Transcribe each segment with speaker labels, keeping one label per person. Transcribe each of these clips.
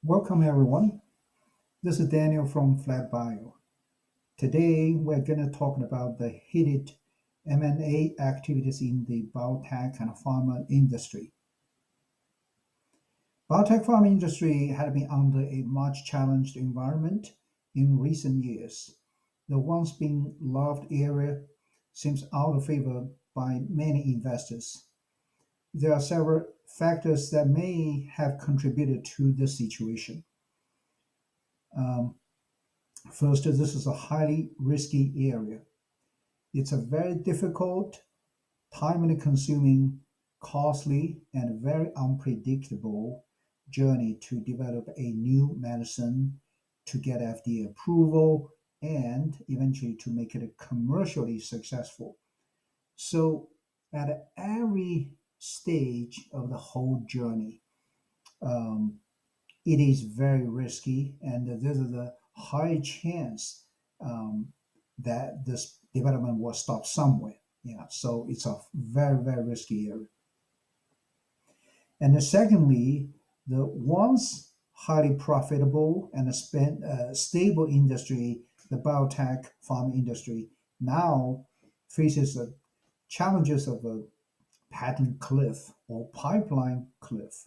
Speaker 1: Welcome, everyone. This is Daniel from FlatBio. Today, we're going to talk about the heated M&A activities in the biotech and pharma industry. Biotech pharma industry had been under a much challenged environment in recent years. The once being loved area seems out of favor by many investors. There are several factors that may have contributed to this situation. Um, First, this is a highly risky area. It's a very difficult, time consuming, costly, and very unpredictable journey to develop a new medicine, to get FDA approval, and eventually to make it commercially successful. So, at every stage of the whole journey, um, it is very risky, and there's a high chance um, that this development will stop somewhere. Yeah, so it's a very risky area. And then secondly, the once highly profitable and stable industry, the biotech pharma industry, now faces the challenges of a patent cliff or pipeline cliff,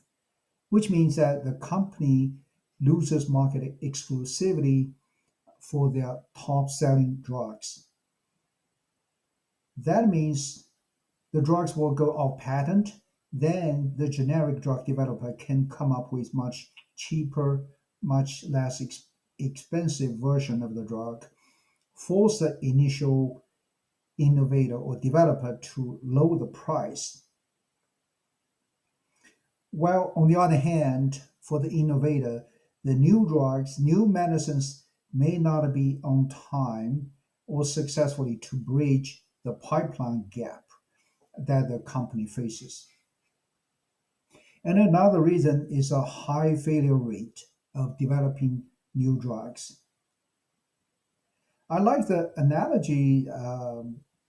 Speaker 1: which means that the company loses market exclusivity for their top selling drugs. That means the drugs will go off patent, then the generic drug developer can come up with much cheaper, much less expensive version of the drug, force the initial innovator or developer to lower the price. While on the other hand, for the innovator, the new drugs, new medicines may not be on time or successfully to bridge the pipeline gap that the company faces. And another reason is a high failure rate of developing new drugs. I like the analogy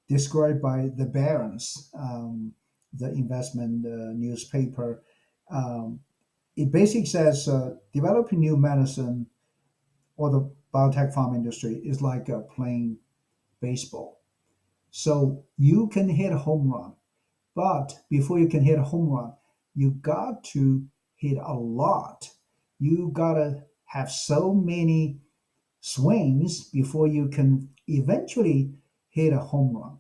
Speaker 1: described by the Barons, the investment newspaper. Um, it basically says developing new medicine or the biotech farm industry is like playing baseball. So you can hit a home run, but before you can hit a home run, you got to hit a lot. You gotta have so many swings before you can eventually hit a home run.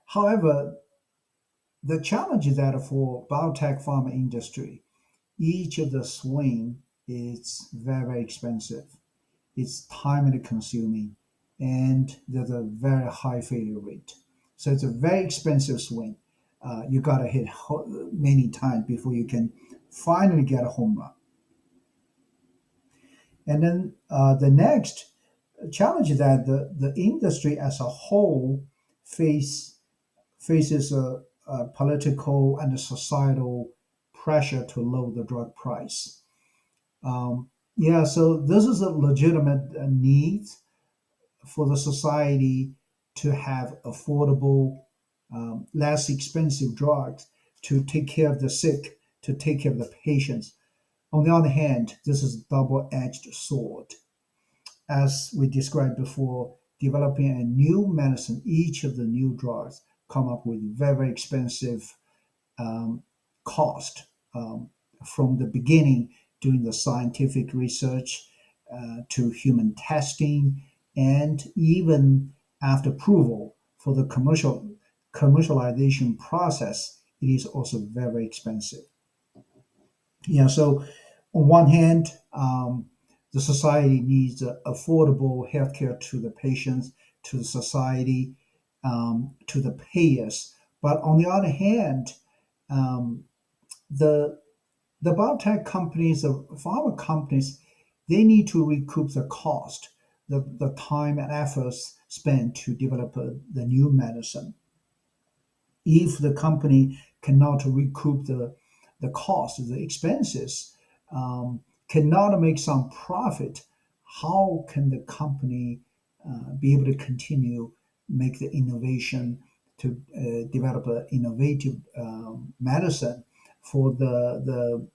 Speaker 1: However, the challenge is that for biotech pharma industry, each of the swing is very expensive. It's time consuming, and there's a very high failure rate. So it's a very expensive swing. You got to hit many times before you can finally get a home run. And then the next challenge is that the industry as a whole face, faces a political and a societal pressure to lower the drug price. Yeah, so this is a legitimate need for the society to have affordable, less expensive drugs to take care of the sick, to take care of the patients. On the other hand, this is a double-edged sword. As we described before, developing a new medicine, each of the new drugs come up with very expensive um, cost from the beginning, doing the scientific research to human testing, and even after approval for the commercialization process, it is also very expensive. Yeah, so on one hand, the society needs affordable healthcare to the patients, to the society, to the payers. But on the other hand, um, the the biotech companies, the pharma companies, they need to recoup the cost, the time and efforts spent to develop the new medicine. If the company cannot recoup the cost, the expenses, cannot make some profit, how can the company be able to continue make the innovation to develop an innovative medicine for the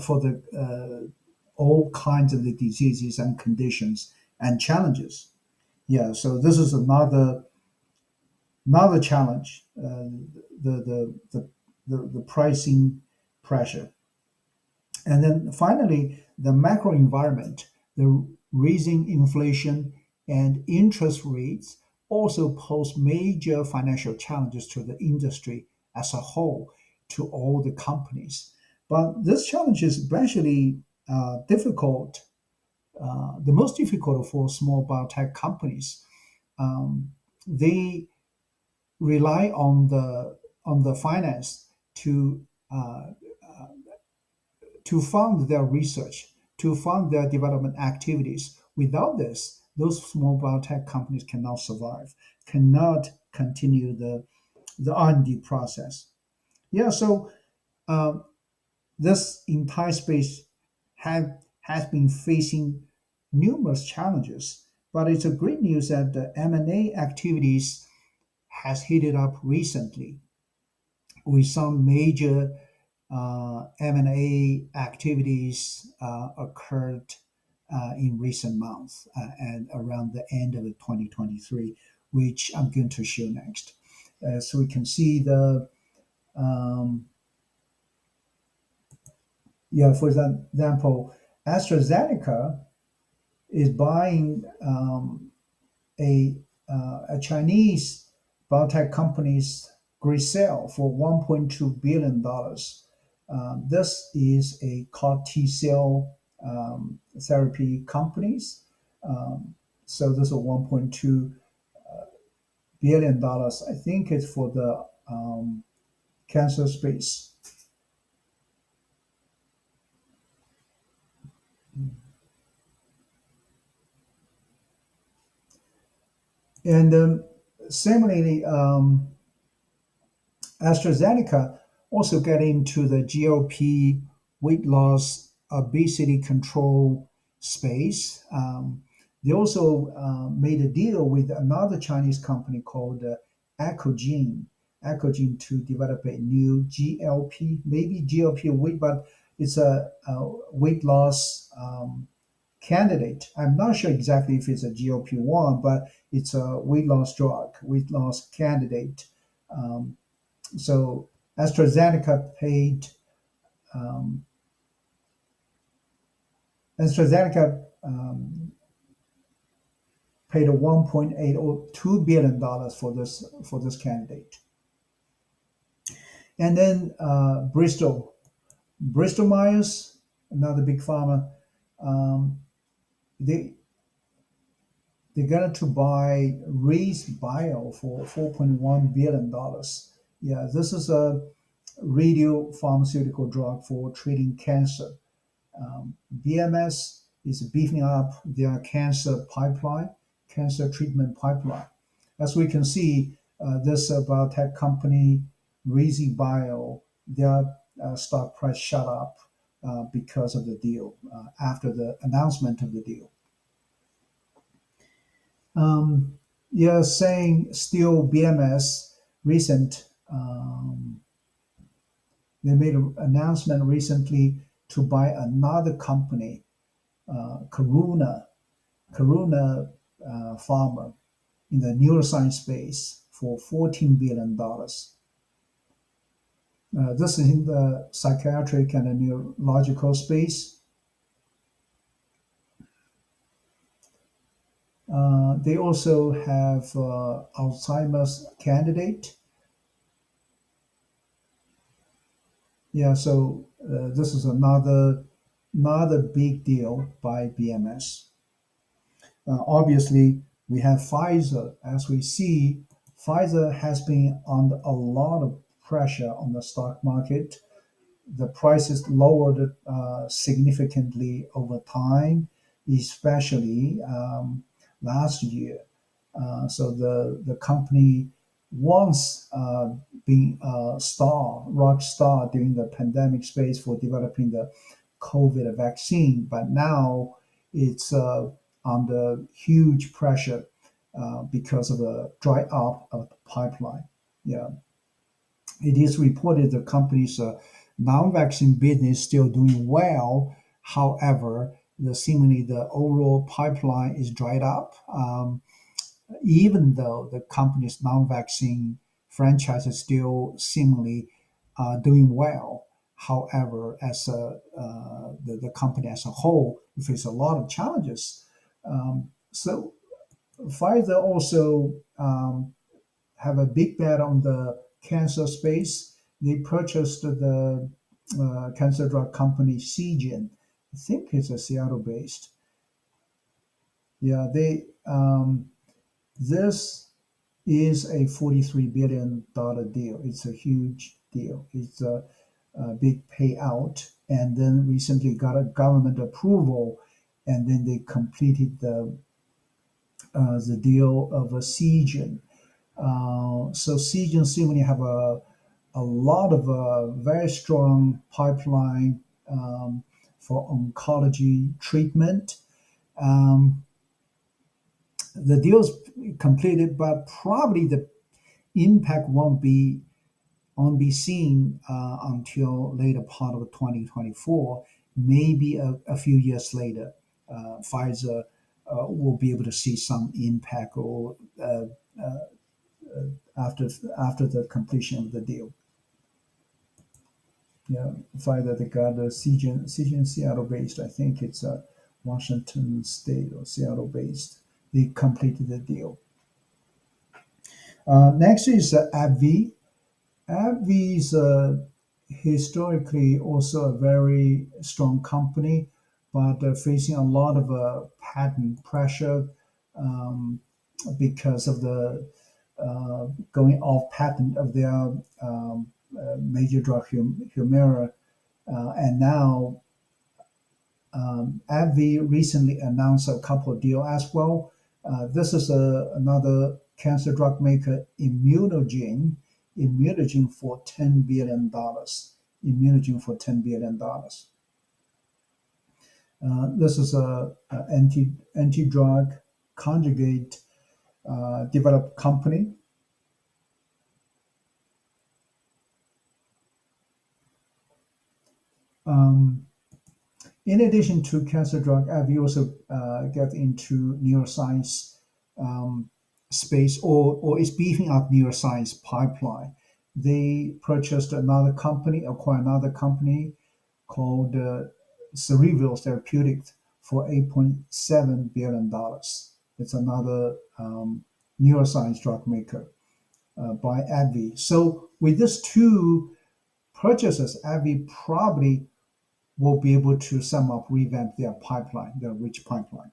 Speaker 1: for the all kinds of the diseases and conditions and challenges. Yeah, so this is another challenge, the pricing pressure. And then finally, the macro environment, the rising inflation and interest rates also pose major financial challenges to the industry as a whole, to all the companies. But this challenge is especially difficult, the most difficult for small biotech companies. Um, they rely on the finance to uh, to fund their research, to fund their development activities. Without this, those small biotech companies cannot survive, cannot continue the R&D process. Yeah, so uh, this entire space has been facing numerous challenges, but it's a great news that the M&A activities has heated up recently with some major M&A activities occurred in recent months and around the end of 2023, which I'm going to show next. So we can see um, for example, AstraZeneca is buying a a Chinese biotech company's Gracell for $1.2 billion. This is a CAR T cell therapy companies. Um, so this is $1.2 billion. I think it's for the cancer space. And similarly, AstraZeneca also get into the GLP weight loss obesity control space. They also made a deal with another Chinese company called Ecogene to develop a new GLP, maybe GLP weight, but it's a weight loss candidate. I'm not sure exactly if it's a GLP-1, but it's a weight loss drug, weight loss candidate. Um, so um, AstraZeneca paid a $1.802 billion for this candidate. And then Bristol Myers, another big pharma, um, they they're going to buy Bio for $4.1 billion. Yeah, this is a radio pharmaceutical drug for treating cancer. BMS is beefing up their cancer treatment pipeline. As we can see, this biotech company, Bio, their stock price shot up because of the deal, after the announcement of the deal. Yeah, saying still BMS recent, they made an announcement recently to buy another company, Karuna Pharma, in the neuroscience space for $14 billion. This is in the psychiatric and the neurological space. They also have Alzheimer's candidate. Yeah, so this is another big deal by BMS. Obviously, we have Pfizer. As we see, Pfizer has been under a lot of pressure on the stock market. The prices lowered significantly over time, especially last year. So the company once being a rock star during the pandemic space for developing the COVID vaccine, but now it's under huge pressure because of the dry up of the pipeline. Yeah, it is reported the company's non-vaccine business still doing well. However, seemingly the overall pipeline is dried up. Even though the company's non-vaccine franchise is still seemingly doing well. However, as the company as a whole faces a lot of challenges. So Pfizer also have a big bet on the cancer space. They purchased the cancer drug company Seagen. I think it's a Seattle based. Yeah, they this is a $43 billion deal. It's a huge deal. It's a big payout, and then recently got a government approval, and then they completed the deal of a Seagen. So Seagen seemingly have a lot of very strong pipeline for oncology treatment. Um, the deal's completed, but probably the impact won't be seen until later part of 2024, maybe a few years later. Pfizer will be able to see some impact or after after the completion of the deal. Yeah, Pfizer they got the Seagen Seattle based. I think it's Washington State or Seattle based. They completed the deal. Next is AbbVie. AbbVie is historically also a very strong company, but facing a lot of patent pressure um, because of the going off patent of their major drug Humira. And now AbbVie recently announced a couple of deals as well. This is another cancer drug maker, Immunogen for $10 billion. Immunogen for $10 billion. This is a anti-drug conjugate developed company. Um, in addition to cancer drug, AbbVie also get into neuroscience um, space, or is beefing up neuroscience pipeline. They purchased another company, acquired another company called Cerevel Therapeutics for $8.7 billion. It's another neuroscience drug maker by AbbVie. So with these two purchases, AbbVie probably will be able to sum up, revamp their pipeline, their rich pipeline.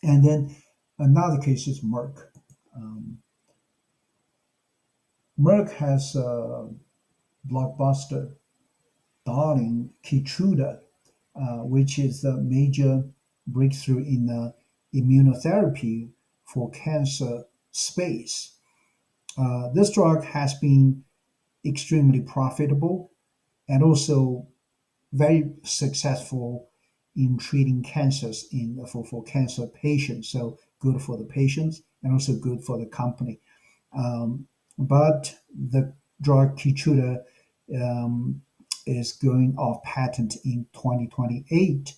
Speaker 1: And then another case is Merck. Um, Merck has blockbuster darling Keytruda, which is a major breakthrough in immunotherapy for cancer space. This drug has been extremely profitable and also very successful in treating cancers for cancer patients. So good for the patients and also good for the company. But the drug Keytruda um, is going off patent in 2028.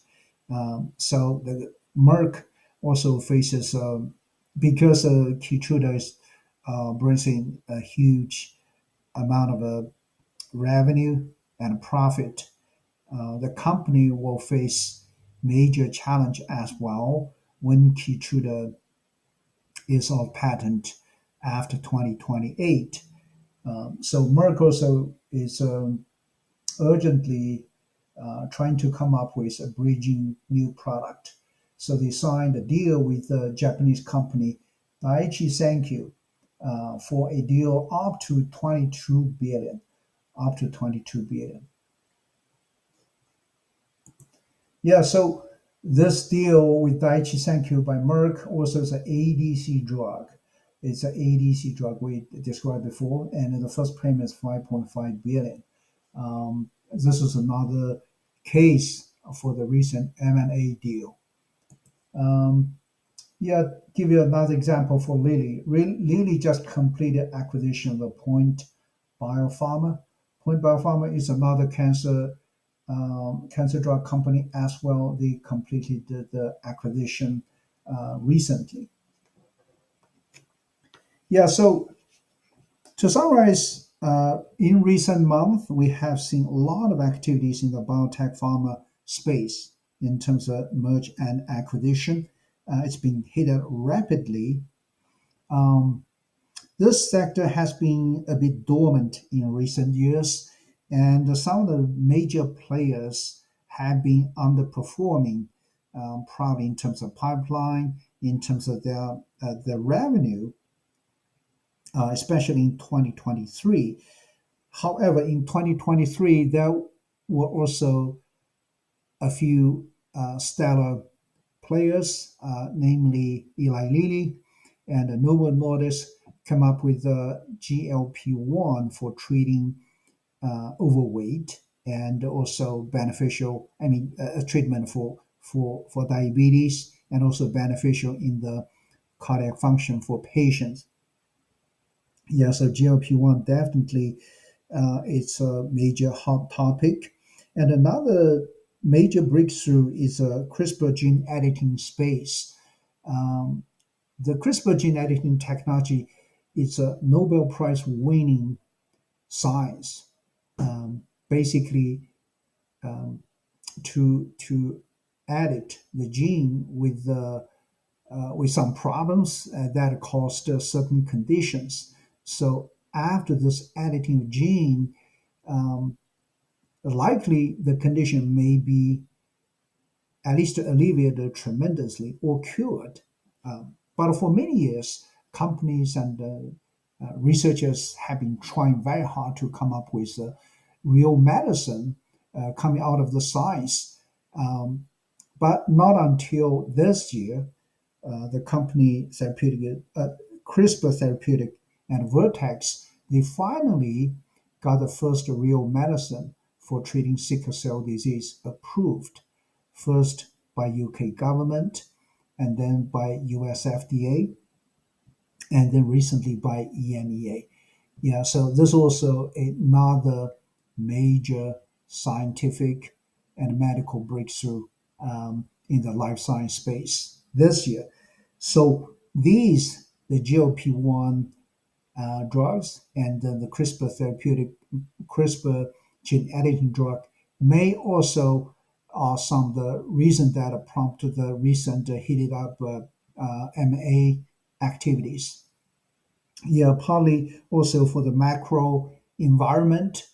Speaker 1: So the Merck also faces because Keytruda brings in a huge amount of revenue and profit. The company will face major challenge as well when Keytruda is off patent after 2028. So Merck also is urgently trying to come up with a bridging new product. So they signed a deal with the Japanese company Daiichi Sankyo for a deal up to 22 billion, up to 22 billion. Yeah, so this deal with Daiichi Sankyo by Merck also is an ADC drug. It's an ADC drug we described before, and the first payment is 5.5 billion. This is another case for the recent M&A deal. Um, yeah, give you another example for Lilly. Lilly just completed acquisition of the Point Biopharma. Point Biopharma is another cancer drug company as well. They completed the acquisition recently. Yeah, so to summarize, in recent months, we have seen a lot of activities in the biotech pharma space in terms of merge and acquisition. It's been hit rapidly. Um, this sector has been a bit dormant in recent years, and some of the major players have been underperforming, probably in terms of pipeline, in terms of their revenue, especially in 2023. However, in 2023, there were also a few stellar players, namely Eli Lilly and Novo Nordisk, come up with a GLP-1 for treating overweight and also beneficial. I mean, a treatment for diabetes and also beneficial in the cardiac function for patients. Yeah, so GLP-1 definitely it's a major hot topic. And another major breakthrough is CRISPR gene editing space. Um, the CRISPR gene editing technology is a Nobel Prize winning science. Basically, um, to edit the gene with some problems that caused certain conditions. So after this editing of gene, um, likely the condition may be at least alleviated tremendously or cured. But for many years, companies and researchers have been trying very hard to come up with real medicine coming out of the science. Um, but not until this year, the company therapeutic, CRISPR Therapeutic and Vertex, they finally got the first real medicine for treating sickle cell disease approved, first by UK government, and then by US FDA, and then recently by EMEA. Yeah, so this is also another major scientific and medical breakthrough in the life science space this year. So these, the GLP-1 drugs and then the CRISPR gene editing drug may also are some of the reasons that prompted the recent heated up M&A activities. Yeah, partly also for the macro environment,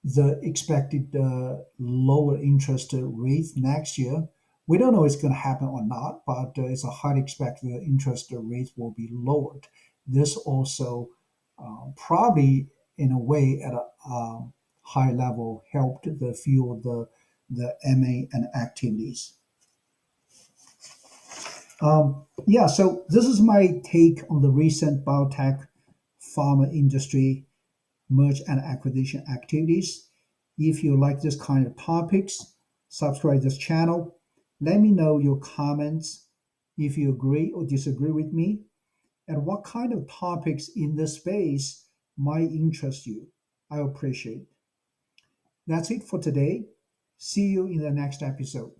Speaker 1: the expected lower interest rates next year. We don't know if it's going to happen or not, but it's a highly expected the interest rates will be lowered. This also probably, in a way, at a high level, helped the fuel the MA and activities. Yeah, so this is my take on the recent biotech pharma industry merge and acquisition activities. If you like this kind of topics, subscribe this channel. Let me know your comments if you agree or disagree with me and what kind of topics in this space might interest you. I appreciate it. That's it for today. See you in the next episode.